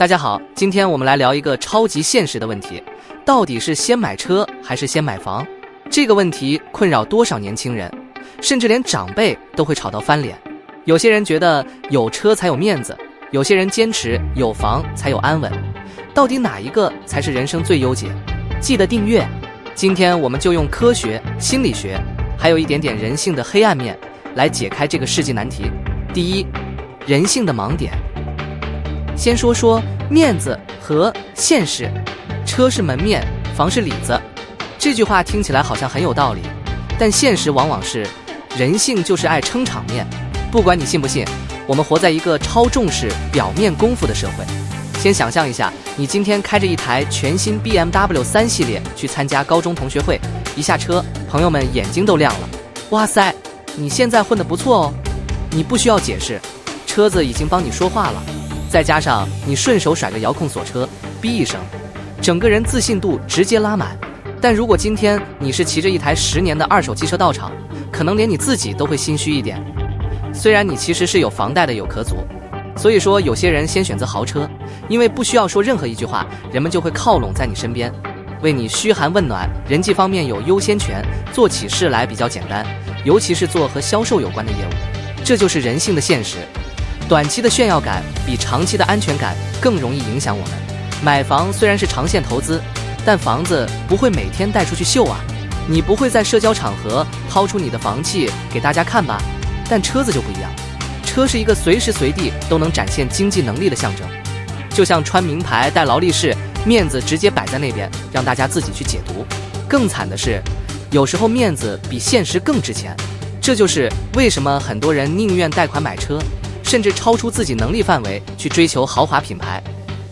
大家好，今天我们来聊一个超级现实的问题，到底是先买车还是先买房？这个问题困扰多少年轻人，甚至连长辈都会吵到翻脸。有些人觉得有车才有面子，有些人坚持有房才有安稳。到底哪一个才是人生最优解？记得订阅。今天我们就用科学、心理学，还有一点点人性的黑暗面来解开这个世纪难题。第一，人性的盲点。先说说面子和现实。车是门面，房是里子。这句话听起来好像很有道理，但现实往往是人性就是爱撑场面。不管你信不信，我们活在一个超重视表面功夫的社会。先想象一下，你今天开着一台全新 BMW 3系列去参加高中同学会，一下车，朋友们眼睛都亮了。哇塞，你现在混得不错哦！你不需要解释，车子已经帮你说话了。再加上你顺手甩个遥控锁车，哔一声，整个人自信度直接拉满。但如果今天你是骑着一台10年的二手机车到场，可能连你自己都会心虚一点。虽然你其实是有房贷的有壳族，所以说有些人先选择豪车，因为不需要说任何一句话，人们就会靠拢在你身边，为你嘘寒问暖，人际方面有优先权，做起事来比较简单，尤其是做和销售有关的业务。这就是人性的现实。短期的炫耀感比长期的安全感更容易影响我们。买房虽然是长线投资，但房子不会每天带出去秀啊，你不会在社交场合掏出你的房契给大家看吧？但车子就不一样，车是一个随时随地都能展现经济能力的象征，就像穿名牌戴劳力士，面子直接摆在那边，让大家自己去解读。更惨的是，有时候面子比现实更值钱。这就是为什么很多人宁愿贷款买车，甚至超出自己能力范围去追求豪华品牌，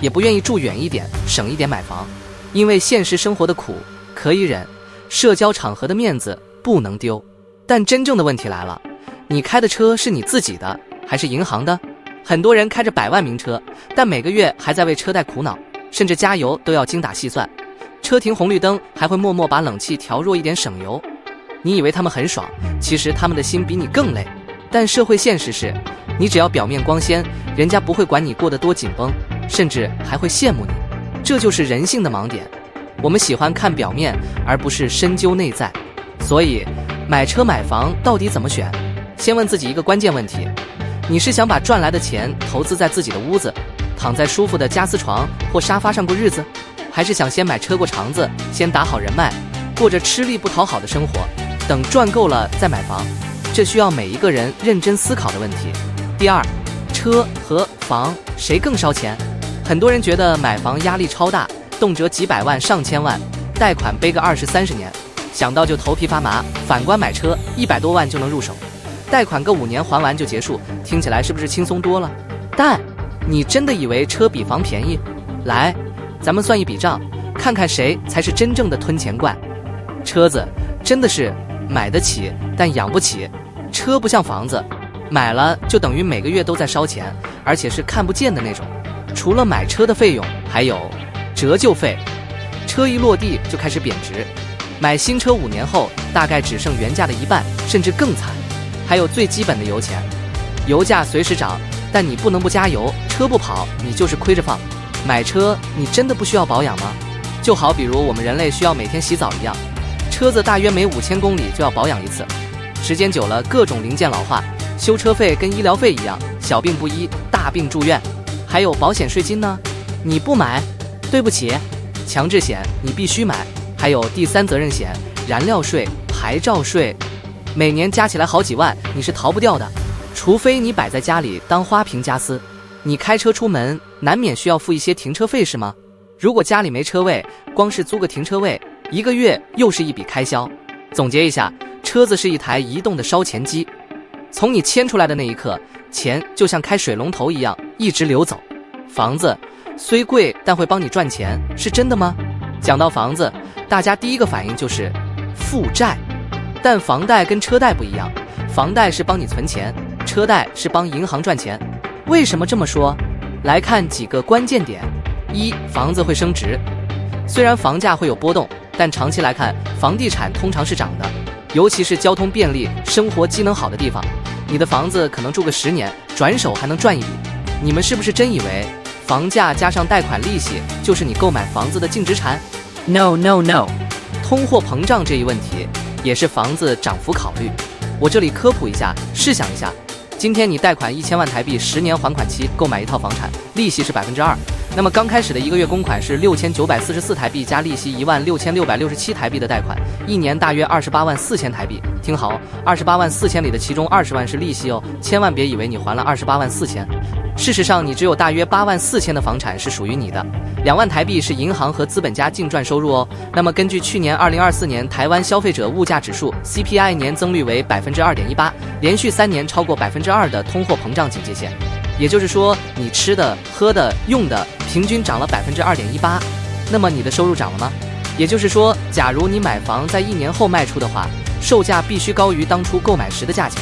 也不愿意住远一点，省一点买房。因为现实生活的苦可以忍，社交场合的面子不能丢。但真正的问题来了，你开的车是你自己的还是银行的？很多人开着100万名车，但每个月还在为车贷苦恼，甚至加油都要精打细算，车停红绿灯还会默默把冷气调弱一点省油。你以为他们很爽，其实他们的心比你更累。但社会现实是，你只要表面光鲜，人家不会管你过得多紧绷，甚至还会羡慕你。这就是人性的盲点，我们喜欢看表面，而不是深究内在。所以买车买房到底怎么选？先问自己一个关键问题，你是想把赚来的钱投资在自己的屋子，躺在舒服的家私床或沙发上过日子，还是想先买车过肠子，先打好人脉，过着吃力不讨好的生活，等赚够了再买房？这需要每一个人认真思考的问题。第二，车和房谁更烧钱？很多人觉得买房压力超大，动辄几百万上千万，贷款背个20、30年，想到就头皮发麻。反观买车100多万就能入手，贷款个5年还完就结束，听起来是不是轻松多了？但你真的以为车比房便宜？来，咱们算一笔账，看看谁才是真正的吞钱怪。车子真的是买得起，但养不起。车不像房子，买了就等于每个月都在烧钱，而且是看不见的那种。除了买车的费用，还有折旧费，车一落地就开始贬值，买新车5年后大概只剩原价的一半，甚至更惨。还有最基本的油钱，油价随时涨，但你不能不加油，车不跑你就是亏着放。买车你真的不需要保养吗？就好比如我们人类需要每天洗澡一样，车子大约每5000公里就要保养一次，时间久了各种零件老化，修车费跟医疗费一样，小病不医，大病住院。还有保险税金呢，你不买，对不起。强制险你必须买，还有第三责任险、燃料税、牌照税，每年加起来好几万，你是逃不掉的。除非你摆在家里当花瓶家私，你开车出门难免需要付一些停车费是吗？如果家里没车位，光是租个停车位1个月又是一笔开销。总结一下，车子是一台移动的烧钱机，从你牵出来的那一刻，钱就像开水龙头一样一直流走。房子虽贵，但会帮你赚钱，是真的吗？讲到房子，大家第一个反应就是负债。但房贷跟车贷不一样，房贷是帮你存钱，车贷是帮银行赚钱。为什么这么说？来看几个关键点。一，房子会升值。虽然房价会有波动，但长期来看，房地产通常是涨的，尤其是交通便利、生活机能好的地方，你的房子可能住个10年，转手还能赚一笔。你们是不是真以为房价加上贷款利息就是你购买房子的净资产 No, no, no. 通货膨胀这一问题也是房子涨幅考虑。我这里科普一下，试想一下，今天你贷款1000万台币，10年还款期购买一套房产，利息是2%，那么刚开始的1个月公款是6944台币加利息16667台币的贷款，一年大约28万4千台币。听好，28万4千里的其中20万是利息哦，千万别以为你还了28万4千。事实上，你只有大约8万4千的房产是属于你的，2万台币是银行和资本家净赚收入哦。那么根据去年2024年台湾消费者物价指数 CPI 年增率为2.18%，连续3年超过2%的通货膨胀警戒线。也就是说，你吃的、喝的、用的平均涨了2.18%，那么你的收入涨了吗？也就是说，假如你买房在1年后卖出的话，售价必须高于当初购买时的价钱，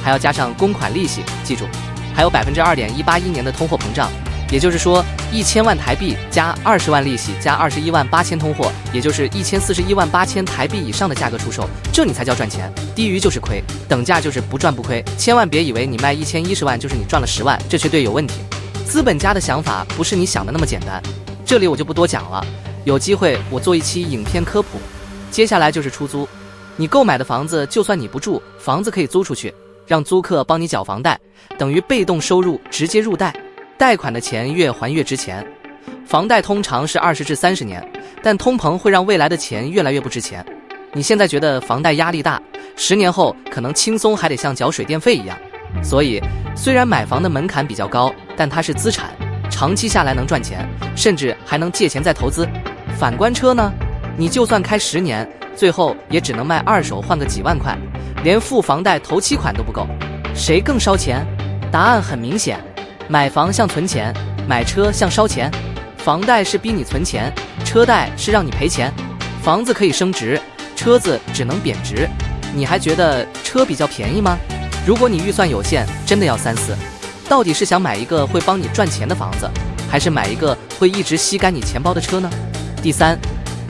还要加上公款利息，记住，还有2.181年的通货膨胀。也就是说，1000万台币加20万利息加21万8千通货，也就是1041万8千台币以上的价格出售，这你才叫赚钱，低于就是亏，等价就是不赚不亏。千万别以为你卖1010万就是你赚了10万，这绝对有问题。资本家的想法不是你想的那么简单，这里我就不多讲了，有机会我做一期影片科普。接下来就是出租，你购买的房子就算你不住，房子可以租出去，让租客帮你缴房贷，等于被动收入直接入袋。贷款的钱越还越值钱，房贷通常是20至30年，但通膨会让未来的钱越来越不值钱。你现在觉得房贷压力大，10年后可能轻松还得像缴水电费一样。所以，虽然买房的门槛比较高，但它是资产，长期下来能赚钱，甚至还能借钱再投资。反观车呢，你就算开10年，最后也只能卖二手换个几万块，连付房贷头期款都不够，谁更烧钱？答案很明显。买房像存钱，买车像烧钱。房贷是逼你存钱，车贷是让你赔钱。房子可以升值，车子只能贬值。你还觉得车比较便宜吗？如果你预算有限，真的要三思，到底是想买一个会帮你赚钱的房子，还是买一个会一直吸干你钱包的车呢？第三，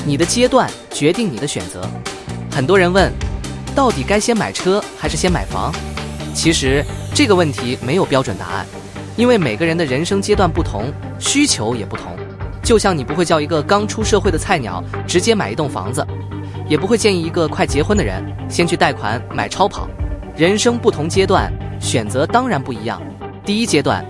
你的阶段决定你的选择。很多人问，到底该先买车还是先买房？其实这个问题没有标准答案。因为每个人的人生阶段不同，需求也不同。就像你不会叫一个刚出社会的菜鸟直接买一栋房子，也不会建议一个快结婚的人先去贷款买超跑。人生不同阶段，选择当然不一样。第一阶段，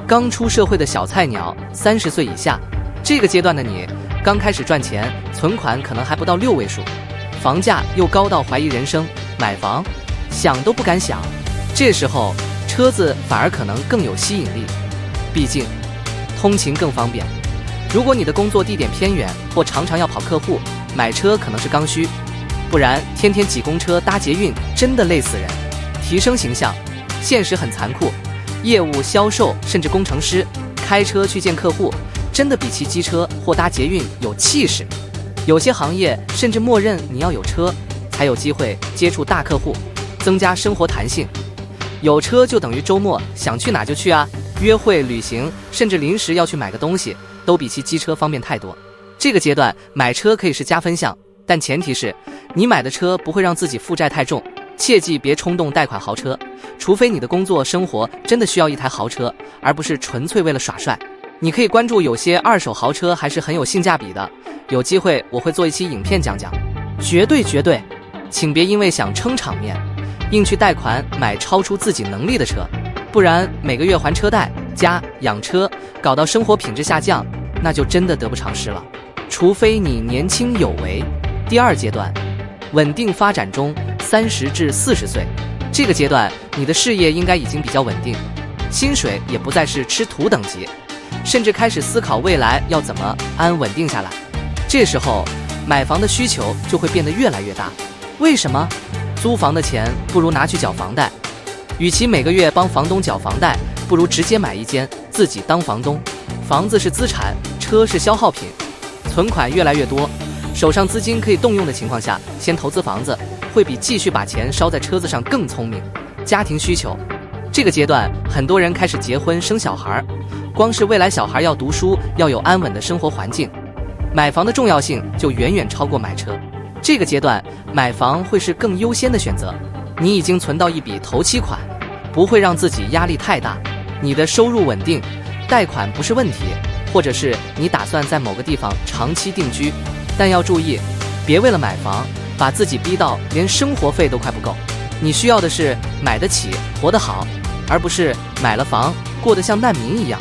刚出社会的小菜鸟，30岁以下，这个阶段的你刚开始赚钱，存款可能还不到6位数，房价又高到怀疑人生，买房想都不敢想。这时候车子反而可能更有吸引力，毕竟通勤更方便。如果你的工作地点偏远或常常要跑客户，买车可能是刚需，不然天天挤公车搭捷运真的累死人。提升形象，现实很残酷，业务销售甚至工程师开车去见客户，真的比骑机车或搭捷运有气势。有些行业甚至默认你要有车才有机会接触大客户，增加生活弹性。有车就等于周末想去哪就去啊，约会、旅行，甚至临时要去买个东西，都比骑机车方便太多。这个阶段买车可以是加分项，但前提是你买的车不会让自己负债太重，切记别冲动贷款豪车，除非你的工作生活真的需要一台豪车，而不是纯粹为了耍帅。你可以关注有些二手豪车还是很有性价比的，有机会我会做一期影片讲讲。绝对，请别因为想撑场面硬去贷款买超出自己能力的车，不然每个月还车贷加养车，搞到生活品质下降，那就真的得不偿失了。除非你年轻有为。第二阶段，稳定发展中，30至40岁，这个阶段你的事业应该已经比较稳定，薪水也不再是吃土等级，甚至开始思考未来要怎么安稳定下来。这时候买房的需求就会变得越来越大。为什么？租房的钱不如拿去缴房贷，与其每个月帮房东缴房贷，不如直接买一间自己当房东。房子是资产，车是消耗品，存款越来越多，手上资金可以动用的情况下，先投资房子会比继续把钱烧在车子上更聪明。家庭需求，这个阶段很多人开始结婚生小孩，光是未来小孩要读书，要有安稳的生活环境，买房的重要性就远远超过买车。这个阶段买房会是更优先的选择，你已经存到一笔头期款，不会让自己压力太大，你的收入稳定，贷款不是问题，或者是你打算在某个地方长期定居，但要注意，别为了买房把自己逼到连生活费都快不够。你需要的是买得起，活得好，而不是买了房过得像难民一样。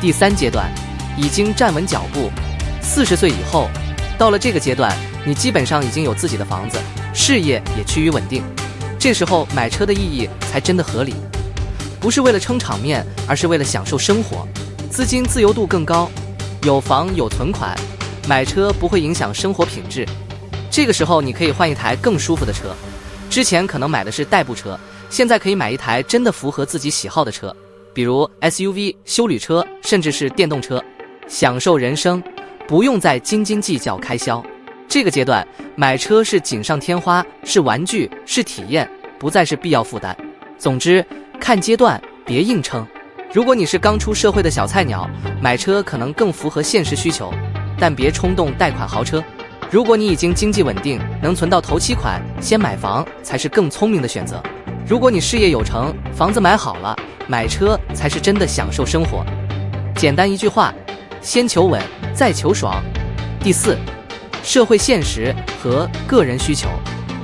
第3阶段，已经站稳脚步，40岁以后，到了这个阶段，你基本上已经有自己的房子，事业也趋于稳定，这时候买车的意义才真的合理，不是为了撑场面，而是为了享受生活，资金自由度更高，有房有存款，买车不会影响生活品质。这个时候你可以换一台更舒服的车，之前可能买的是代步车，现在可以买一台真的符合自己喜好的车，比如 SUV、休旅车，甚至是电动车，享受人生，不用再斤斤计较开销。这个阶段买车是锦上添花，是玩具，是体验，不再是必要负担。总之，看阶段，别硬撑。如果你是刚出社会的小菜鸟，买车可能更符合现实需求，但别冲动贷款豪车。如果你已经经济稳定，能存到头期款，先买房才是更聪明的选择。如果你事业有成，房子买好了，买车才是真的享受生活。简单一句话，先求稳，再求爽。第4，社会现实和个人需求。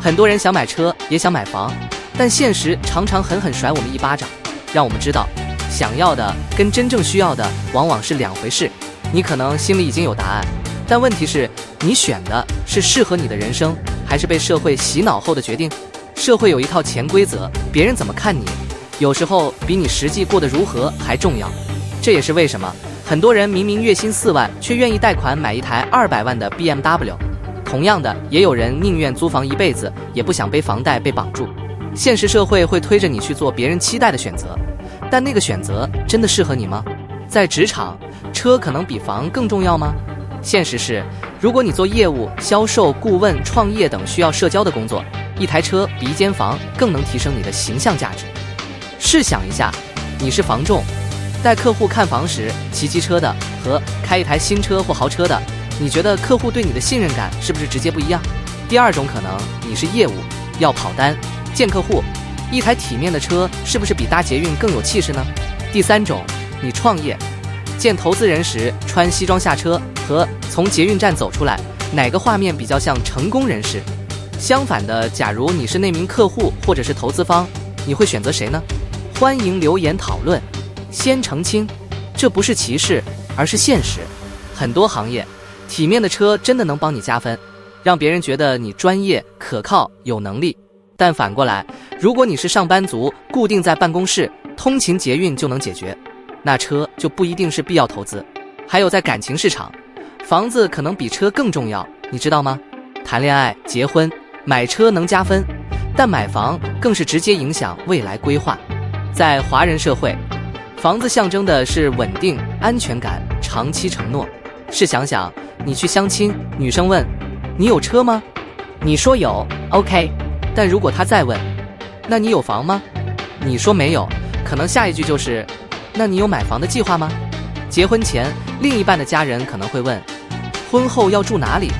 很多人想买车，也想买房，但现实常常狠狠甩我们一巴掌，让我们知道，想要的跟真正需要的往往是2回事。你可能心里已经有答案，但问题是，你选的是适合你的人生，还是被社会洗脑后的决定？社会有一套潜规则，别人怎么看你，有时候比你实际过得如何还重要。这也是为什么很多人明明月薪4万，却愿意贷款买一台200万的 BMW。同样的，也有人宁愿租房一辈子，也不想背房贷被绑住。现实社会会推着你去做别人期待的选择，但那个选择真的适合你吗？在职场，车可能比房更重要吗？现实是，如果你做业务、销售、顾问、创业等需要社交的工作，一台车比一间房更能提升你的形象价值。试想一下，你是房仲，带客户看房时骑机车的和开一台新车或豪车的，你觉得客户对你的信任感是不是直接不一样？第2种可能，你是业务，要跑单、见客户，一台体面的车是不是比搭捷运更有气势呢？第3种，你创业，见投资人时穿西装下车和从捷运站走出来，哪个画面比较像成功人士？相反的，假如你是那名客户或者是投资方，你会选择谁呢？欢迎留言讨论。先澄清，这不是歧视，而是现实。很多行业，体面的车真的能帮你加分，让别人觉得你专业、可靠、有能力。但反过来，如果你是上班族，固定在办公室，通勤捷运就能解决，那车就不一定是必要投资。还有在感情市场，房子可能比车更重要，你知道吗？谈恋爱、结婚、买车能加分，但买房更是直接影响未来规划。在华人社会，房子象征的是稳定、安全感、长期承诺。试想想，你去相亲，女生问你有车吗？你说有 ，OK。但如果她再问，那你有房吗？你说没有，可能下一句就是那你有买房的计划吗？结婚前，另一半的家人可能会问，婚后要住哪里？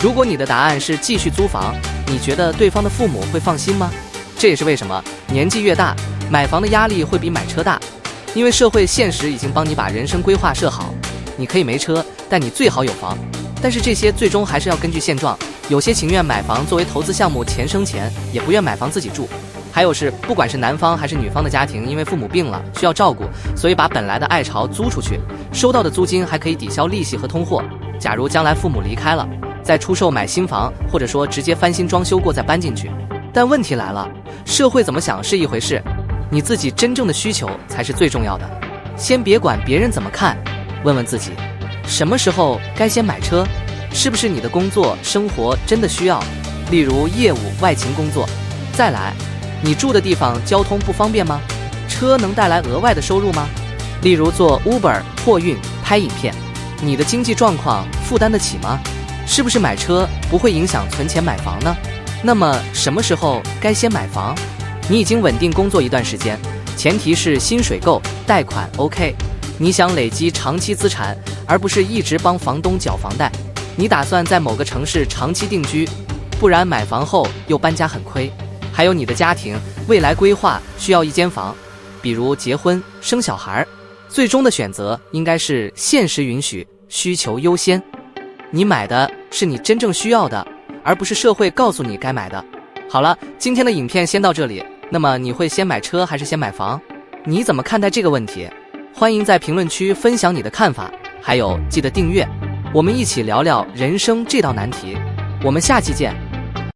如果你的答案是继续租房，你觉得对方的父母会放心吗？这也是为什么年纪越大，买房的压力会比买车大，因为社会现实已经帮你把人生规划设好，你可以没车，但你最好有房。但是这些最终还是要根据现状，有些情愿买房作为投资项目钱生钱，也不愿买房自己住。还有是，不管是男方还是女方的家庭，因为父母病了需要照顾，所以把本来的爱巢租出去，收到的租金还可以抵消利息和通货。假如将来父母离开了，再出售买新房，或者说直接翻新装修过再搬进去。但问题来了，社会怎么想是一回事，你自己真正的需求才是最重要的。先别管别人怎么看，问问自己，什么时候该先买车？是不是你的工作生活真的需要？例如业务、外勤工作。再来，你住的地方交通不方便吗？车能带来额外的收入吗？例如做 Uber、货运、拍影片，你的经济状况负担得起吗？是不是买车不会影响存钱买房呢？那么什么时候该先买房？你已经稳定工作一段时间，前提是薪水够，贷款 OK。你想累积长期资产，而不是一直帮房东缴房贷。你打算在某个城市长期定居，不然买房后又搬家很亏。还有你的家庭未来规划需要一间房，比如结婚、生小孩。最终的选择应该是现实允许，需求优先。你买的是你真正需要的，而不是社会告诉你该买的。好了，今天的影片先到这里。那么你会先买车还是先买房？你怎么看待这个问题？欢迎在评论区分享你的看法，还有记得订阅，我们一起聊聊人生这道难题。我们下期见。